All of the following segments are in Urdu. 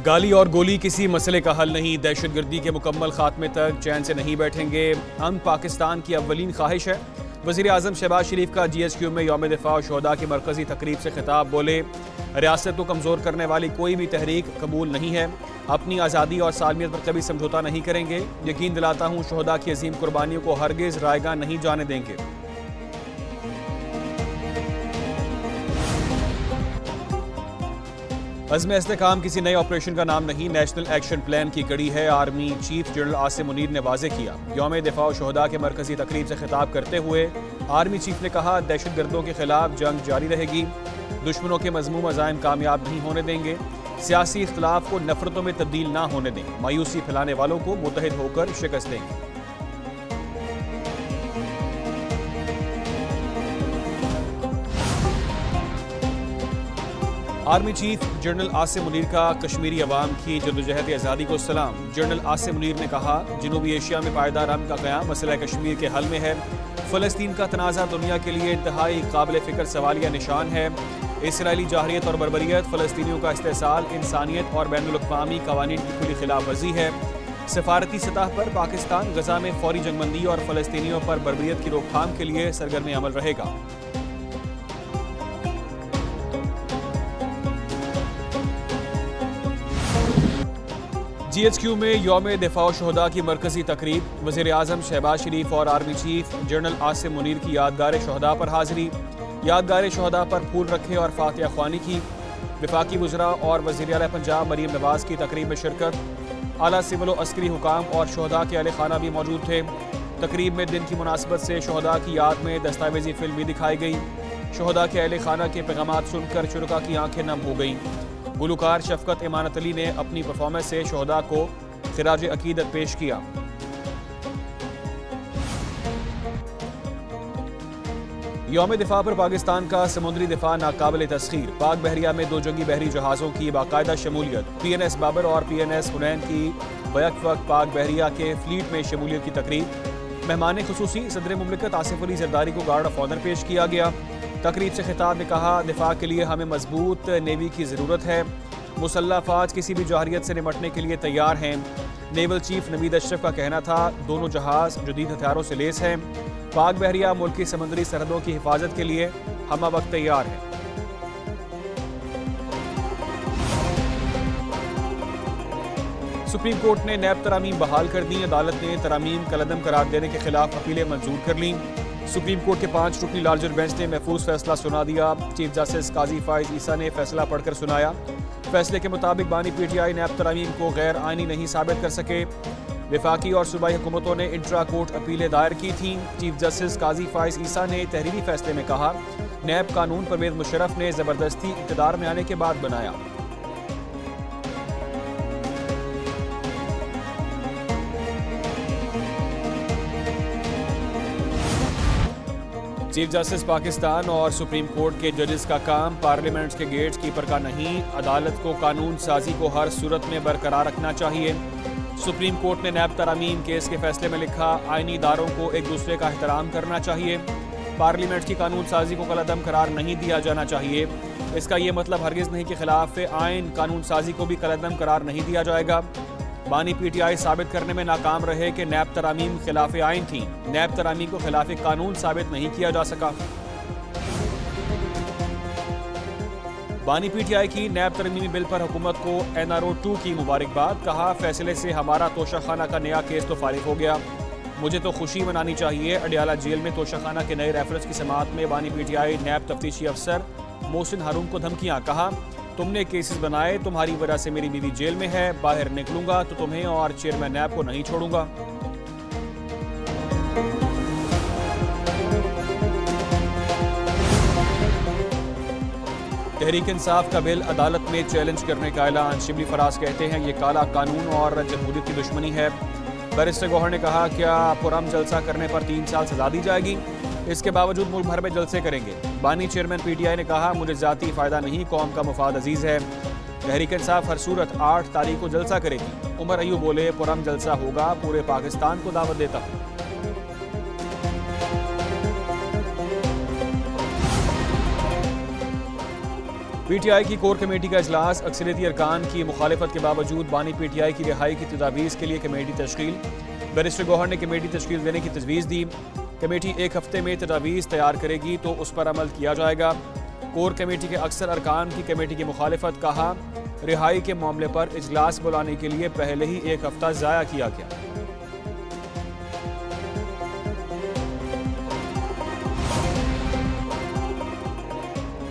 گالی اور گولی کسی مسئلے کا حل نہیں، دہشت گردی کے مکمل خاتمے تک چین سے نہیں بیٹھیں گے، ہم پاکستان کی اولین خواہش ہے۔ وزیر اعظم شہباز شریف کا جی ایس کیو میں یوم دفاع و شہداء کی مرکزی تقریب سے خطاب، بولے ریاست کو کمزور کرنے والی کوئی بھی تحریک قبول نہیں ہے، اپنی آزادی اور سالمیت پر کبھی سمجھوتا نہیں کریں گے، یقین دلاتا ہوں شہداء کی عظیم قربانیوں کو ہرگز رائیگاں نہیں جانے دیں گے۔ عزم استحکام کسی نئے آپریشن کا نام نہیں، نیشنل ایکشن پلان کی کڑی ہے، army chief general Asim Munir نے واضح کیا۔ یوم دفاع و شہداء کے مرکزی تقریب سے خطاب کرتے ہوئے آرمی چیف نے کہا، دہشت گردوں کے خلاف جنگ جاری رہے گی، دشمنوں کے مذموم عزائم کامیاب نہیں ہونے دیں گے، سیاسی اختلاف کو نفرتوں میں تبدیل نہ ہونے دیں، مایوسی پھیلانے والوں کو متحد ہو کر شکست دیں گے۔ Army chief general Asim Munir کا کشمیری عوام کی جدوجہد آزادی کو سلام۔ جنرل عاصم منیر نے کہا، جنوبی ایشیا میں پائیدار امن کا قیام مسئلہ کشمیر کے حل میں ہے، فلسطین کا تنازع دنیا کے لیے انتہائی قابل فکر سوالیہ نشان ہے، اسرائیلی جارحیت اور بربریت، فلسطینیوں کا استحصال انسانیت اور بین الاقوامی قوانین کی کھلی خلاف ورزی ہے، سفارتی سطح پر پاکستان غزہ میں فوری جنگ بندی اور فلسطینیوں پر بربریت کی روک تھام کے لیے سرگرم عمل رہے گا۔ جی ایچ کیو میں یوم دفاع و شہداء کی مرکزی تقریب، وزیر اعظم شہباز شریف اور army chief general Asim Munir کی یادگار شہداء پر حاضری، یادگار شہداء پر پھول رکھے اور فاتحہ خوانی کی، وفاقی وزراء اور وزیر اعلیٰ پنجاب مریم نواز کی تقریب میں شرکت، اعلیٰ سول و عسکری حکام اور شہداء کے اہل خانہ بھی موجود تھے۔ تقریب میں دن کی مناسبت سے شہداء کی یاد میں دستاویزی فلم بھی دکھائی گئی، شہداء کے اہل خانہ کے پیغامات سن کر شرکاء کی آنکھیں نم ہو گئیں۔ گلوکار شفقت امانت علی نے اپنی پرفارمنس سے شہداء کو خراج عقیدت پیش کیا۔ یوم دفاع پر پاکستان کا سمندری دفاع ناقابل تسخیر، پاک بحریہ میں 2 جنگی بحری جہازوں کی باقاعدہ شمولیت، پی این ایس بابر اور پی این ایس حنین کی بیک وقت پاک بحریہ کے فلیٹ میں شمولیت کی تقریب، مہمان خصوصی صدر مملکت آصف علی زرداری کو گارڈ آف آنر پیش کیا گیا۔ تقریب سے خطاب میں کہا، دفاع کے لیے ہمیں مضبوط نیوی کی ضرورت ہے، مسلح افواج کسی بھی جوہریت سے نمٹنے کے لیے تیار ہیں۔ نیول چیف نوید اشرف کا کہنا تھا، دونوں جہاز جدید ہتھیاروں سے لیس ہیں، پاک بحریہ ملک کی سمندری سرحدوں کی حفاظت کے لیے ہمہ وقت تیار ہے۔ سپریم کورٹ نے نیب ترامیم بحال کر دی، عدالت نے ترامیم کالعدم قرار دینے کے خلاف اپیلیں منظور کر لیں۔ سپریم کورٹ کے 5 رکنی لارجر بینچ نے محفوظ فیصلہ سنا دیا، چیف جسٹس قاضی فائز عیسیٰ نے فیصلہ پڑھ کر سنایا۔ فیصلے کے مطابق بانی پی ٹی آئی نیب ترامیم کو غیر آئینی نہیں ثابت کر سکے، وفاقی اور صوبائی حکومتوں نے انٹرا کورٹ اپیلیں دائر کی تھیں۔ چیف جسٹس قاضی فائز عیسیٰ نے تحریری فیصلے میں کہا، نیب قانون پرویز مشرف نے زبردستی اقتدار میں آنے کے بعد بنایا۔ چیف جسٹس پاکستان اور سپریم کورٹ کے ججز کا کام پارلیمنٹ کے گیٹ کیپر کا نہیں، عدالت کو قانون سازی کو ہر صورت میں برقرار رکھنا چاہیے۔ سپریم کورٹ نے نیب ترامیم کیس کے فیصلے میں لکھا، آئینی اداروں کو ایک دوسرے کا احترام کرنا چاہیے، پارلیمنٹ کی قانون سازی کو کالعدم قرار نہیں دیا جانا چاہیے۔ اس کا یہ مطلب ہرگز نہیں کہ خلاف آئین قانون سازی کو بھی کالعدم قرار نہیں دیا جائے گا۔ بانی پی ٹی آئی ثابت کرنے میں ناکام رہے کہ نیب ترامیم خلاف آئین تھیں، نیب ترامیم کو خلاف قانون ثابت نہیں کیا جا سکا۔ بانی پی ٹی آئی کی نیب ترمیمی بل پر حکومت کو این آر او 2 کی مبارکباد، کہا فیصلے سے ہمارا توشہ خانہ کا نیا کیس تو فارغ ہو گیا، مجھے تو خوشی منانی چاہیے۔ اڈیالہ جیل میں توشہ خانہ کے نئے ریفرنس کی سماعت میں بانی پی ٹی آئی نیب تفتیشی افسر محسن ہارون کو دھمکیاں، کہا تم نے کیسز بنائے، تمہاری وجہ سے میری بیوی جیل میں ہے، باہر نکلوں گا تو تمہیں اور چیئرمین نیب کو نہیں چھوڑوں گا۔ تحریک انصاف کا بل عدالت میں چیلنج کرنے کا اعلان، شبلی فراز کہتے ہیں یہ کالا قانون اور جمہوریت کی دشمنی ہے۔ بیرسٹر گوہر نے کہا، کیا پرام جلسہ کرنے پر 3 سال سزا دی جائے گی؟ اس کے باوجود ملک بھر میں جلسے کریں گے۔ بانی چیئرمین پی ٹی آئی نے کہا، مجھے ذاتی فائدہ نہیں، قوم کا مفاد عزیز ہے۔ تحریک انصاف ہر صورت 8 تاریخ کو جلسہ کرے گی۔ عمر ایوب بولے، پرام جلسہ ہوگا، پورے پاکستان کو دعوت دیتا ہوں۔ پی ٹی آئی کی کور کمیٹی کا اجلاس، اکثریتی ارکان کی مخالفت کے باوجود بانی پی ٹی آئی کی رہائی کی تجاویز کے لیے کمیٹی تشکیل، بیرسٹر گوہر نے کمیٹی تشکیل دینے کی تجویز دی۔ کمیٹی ایک ہفتے میں تجاویز تیار کرے گی تو اس پر عمل کیا جائے گا۔ کور کمیٹی کے اکثر ارکان کی کمیٹی کی مخالفت، کہا رہائی کے معاملے پر اجلاس بلانے کے لیے پہلے ہی ایک ہفتہ ضائع کیا گیا۔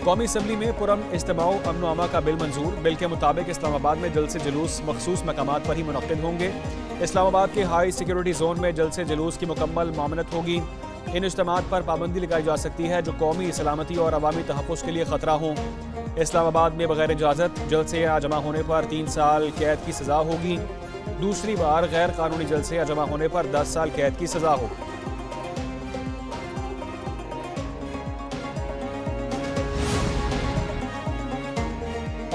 قومی اسمبلی میں پرامن اجتماع امن و امان کا بل منظور، بل کے مطابق اسلام آباد میں جلسے جلوس مخصوص مقامات پر ہی منعقد ہوں گے۔ اسلام آباد کے ہائی سیکیورٹی زون میں جلسے جلوس کی مکمل ممانعت ہوگی۔ ان اجتماعات پر پابندی لگائی جا سکتی ہے جو قومی سلامتی اور عوامی تحفظ کے لیے خطرہ ہوں۔ اسلام آباد میں بغیر اجازت جلسے یا جمع ہونے پر 3 سال قید کی سزا ہوگی۔ دوسری بار غیر قانونی جلسے یا جمع ہونے پر 10 سال قید کی سزا ہوگی۔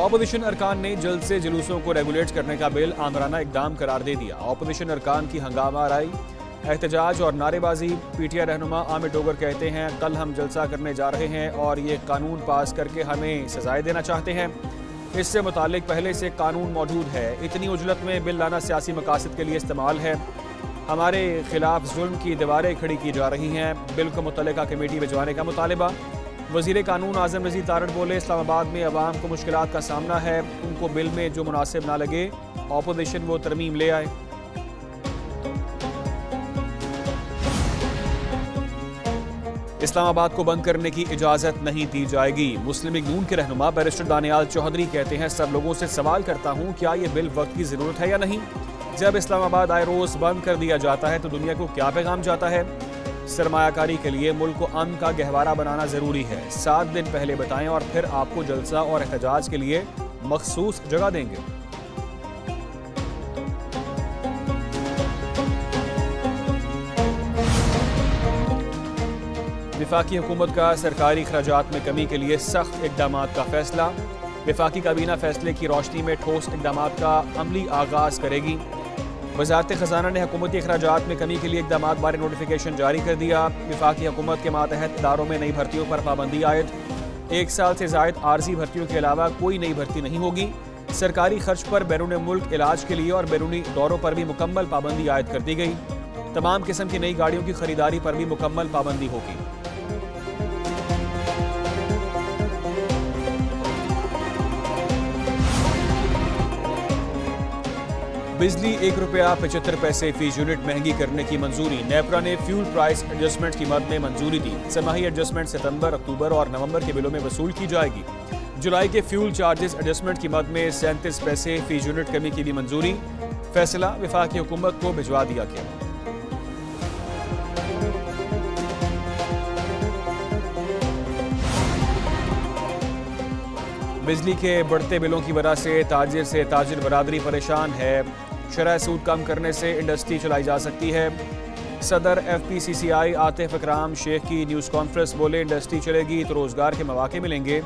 اپوزیشن ارکان نے جلسے جلوسوں کو ریگولیٹ کرنے کا بل آمرانہ اقدام قرار دے دیا۔ اپوزیشن ارکان کی ہنگامہ آرائی، احتجاج اور نعرے بازی۔ پی ٹی آئی رہنما عامر ڈوگر کہتے ہیں کل ہم جلسہ کرنے جا رہے ہیں اور یہ قانون پاس کر کے ہمیں سزائیں دینا چاہتے ہیں۔ اس سے متعلق پہلے سے قانون موجود ہے، اتنی عجلت میں بل لانا سیاسی مقاصد کے لیے استعمال ہے۔ ہمارے خلاف ظلم کی دیواریں کھڑی کی جا رہی ہیں۔ بل کو متعلقہ کمیٹی بھجوانے کا مطالبہ۔ وزیر قانون اعظم نذیر تارڑ بولے اسلام آباد میں عوام کو مشکلات کا سامنا ہے، ان کو بل میں جو مناسب نہ لگے اپوزیشن وہ ترمیم لے آئے۔ اسلام آباد کو بند کرنے کی اجازت نہیں دی جائے گی۔ مسلم لیگ نون کے رہنما بیرسٹر دانیال چودھری کہتے ہیں سب لوگوں سے سوال کرتا ہوں کیا یہ بل وقت کی ضرورت ہے یا نہیں؟ جب اسلام آباد آئے روز بند کر دیا جاتا ہے تو دنیا کو کیا پیغام جاتا ہے؟ سرمایہ کاری کے لیے ملک کو امن کا گہوارہ بنانا ضروری ہے۔ 7 دن پہلے بتائیں اور پھر آپ کو جلسہ اور احتجاج کے لیے مخصوص جگہ دیں گے۔ وفاقی حکومت کا سرکاری اخراجات میں کمی کے لیے سخت اقدامات کا فیصلہ۔ وفاقی کابینہ فیصلے کی روشنی میں ٹھوس اقدامات کا عملی آغاز کرے گی۔ وزارت خزانہ نے حکومتی اخراجات میں کمی کے لیے اقدامات بارے نوٹیفیکیشن جاری کر دیا۔ وفاقی حکومت کے ماتحت اداروں میں نئی بھرتیوں پر پابندی عائد۔ 1 سال سے زائد عارضی بھرتیوں کے علاوہ کوئی نئی بھرتی نہیں ہوگی۔ سرکاری خرچ پر بیرون ملک علاج کے لیے اور بیرونی دوروں پر بھی مکمل پابندی عائد کر دی گئی۔ تمام قسم کی نئی گاڑیوں کی خریداری پر بھی مکمل پابندی ہوگی۔ بجلی 1 روپیہ 75 پیسے فی یونٹ مہنگی کرنے کی منظوری۔ نیپرا نے فیول پرائس ایڈجسٹمنٹ کی مد میں منظوری دی۔ سماحی ایڈجسٹمنٹ ستمبر، اکتوبر اور نومبر کے بلوں میں وصول کی جائے گی۔ جولائی کے فیول چارجز ایڈجسٹمنٹ کی مد میں 37 پیسے فی یونٹ کمی کی بھی منظوری۔ فیصلہ وفاقی حکومت کو بھجوا دیا گیا۔ بجلی کے بڑھتے بلوں کی وجہ سے تاجر برادری پریشان ہے۔ شرح سود کم کرنے سے انڈسٹری چلائی جا سکتی ہے۔ صدر ایف پی سی سی آئی عاطف اکرام شیخ کی نیوز کانفرنس بولے انڈسٹری چلے گی تو روزگار کے مواقع ملیں گے۔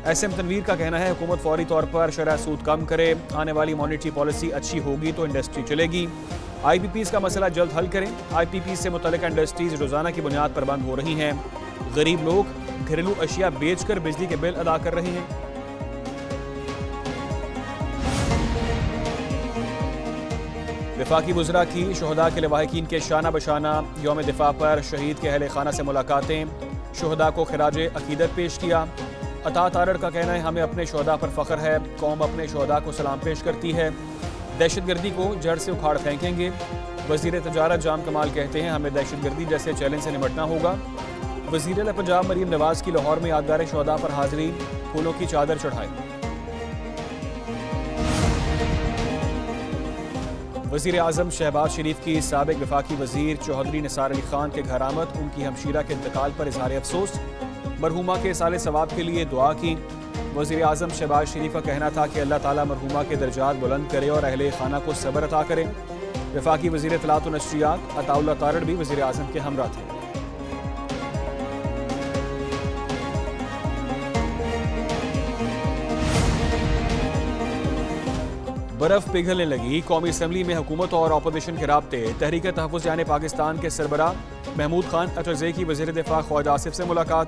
ایس ایم تنویر کا کہنا ہے حکومت فوری طور پر شرح سود کم کرے، آنے والی مانیٹری پالیسی اچھی ہوگی تو انڈسٹری چلے گی۔ آئی پی پیز کا مسئلہ جلد حل کریں۔ آئی پی پیز سے متعلقہ انڈسٹریز روزانہ کی بنیاد پر بند ہو رہی ہیں۔ غریب لوگ گھریلو اشیاء بیچ کر بجلی کے بل ادا کر رہے ہیں۔ وفاقی وزراء کی شہداء کے لواحقین کے شانہ بشانہ یوم دفاع پر شہید کے اہل خانہ سے ملاقاتیں، شہداء کو خراج عقیدت پیش کیا۔ عطا تارڑ کا کہنا ہے ہمیں اپنے شہداء پر فخر ہے، قوم اپنے شہداء کو سلام پیش کرتی ہے، دہشت گردی کو جڑ سے اکھاڑ پھینکیں گے۔ وزیر تجارت جام کمال کہتے ہیں ہمیں دہشت گردی جیسے چیلنج سے نمٹنا ہوگا۔ وزیر اعلیٰ پنجاب مریم نواز کی لاہور میں یادگار شہداء پر حاضری، پھولوں کی چادر چڑھائی۔ وزیر اعظم شہباز شریف کی سابق وفاقی وزیر چوہدری نثار علی خان کے گھر آمد، ان کی ہمشیرہ کے انتقال پر اظہار افسوس، مرحومہ کے سال ثواب کے لیے دعا کی۔ وزیر اعظم شہباز شریف کا کہنا تھا کہ اللہ تعالیٰ مرحومہ کے درجات بلند کرے اور اہل خانہ کو صبر عطا کرے۔ وفاقی وزیر اطلاعات و نشریات عطا اللہ تارڑ بھی وزیر اعظم کے ہمراہ تھے۔ برف پگھلنے لگی، قومی اسمبلی میں حکومت اور اپوزیشن کے رابطے، تحریک تحفظ یعنی پاکستان کے سربراہ محمود خان اٹرزے کی وزیر دفاع خواجہ آصف سے ملاقات۔